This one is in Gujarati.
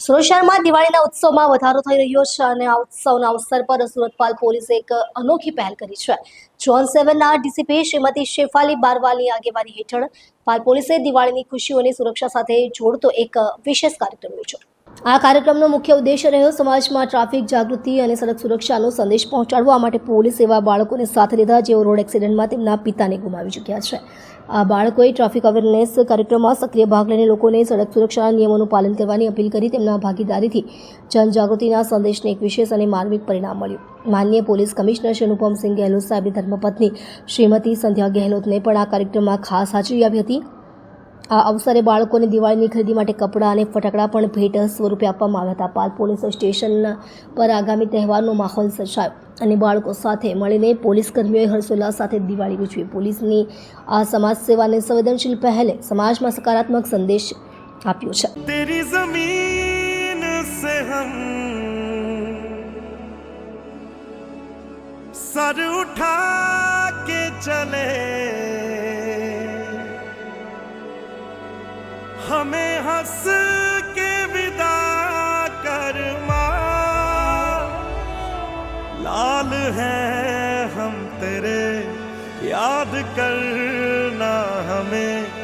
સુરત શહેરમાં દિવાળીના ઉત્સવમાં વધારો થઈ રહ્યો છે અને આ ઉત્સવના અવસર પર સુરતપાલ પોલીસે એક અનોખી પહેલ કરી છે। ઝોન 7ના ડીસીપી શ્રીમતી શેફાલી બારવાલની આગેવાની હેઠળ પાલ પોલીસે દિવાળીની ખુશીઓની સુરક્ષા સાથે જોડતો એક વિશેષ કાર્યક્રમ યોજ્યો। આ કાર્યક્રમનો મુખ્ય ઉદ્દેશ્ય રહ્યો સમાજમાં ટ્રાફિક જાગૃતિ અને સડક સુરક્ષાનો સંદેશ પહોંચાડવા માટે પોલીસ એવા બાળકોને સાથે લીધા જેઓ રોડ એક્સિડન્ટમાં તેમના પિતાને ગુમાવી ચૂક્યા છે। આ બાળકોએ ટ્રાફિક અવેરનેસ કાર્યક્રમમાં સક્રિય ભાગ લઈને લોકોને સડક સુરક્ષાના નિયમોનું પાલન કરવાની અપીલ કરી તેમના ભાગીદારીથી જનજાગૃતિના સંદેશને એક વિશેષ અને માર્મિક પરિણામ મળ્યું। માનનીય પોલીસ કમિશનર શ્રી અનુપમસિંહ ગહેલોત સાહેબની ધર્મપત્ની શ્રીમતી સંધ્યા ગહેલોતને પણ આ કાર્યક્રમમાં ખાસ હાજરી આપી હતી। આ અવસરે બાળકોને દિવાળીની ખરીદી માટે કપડાં અને ફટાકડા પણ ભેટ સ્વરૂપે આપવામાં આવ્યા હતા। પાલ પોલીસ સ્ટેશન પર આગામી તહેવારનો માહોલ સર્જાયો અને બાળકો સાથે મળીને પોલીસ કર્મીઓએ હર્ષોલ્લાસ સાથે દિવાળી ઉજવી। પોલીસની આ સમાજ સેવાને સંવેદનશીલ પહેલે સમાજમાં સકારાત્મક સંદેશ આપ્યો છે। તેરી ज़मीन से हम सर उठा के चले, हमें हंस के विदा कर माँ, लाल हैं हम तेरे, याद करना हमें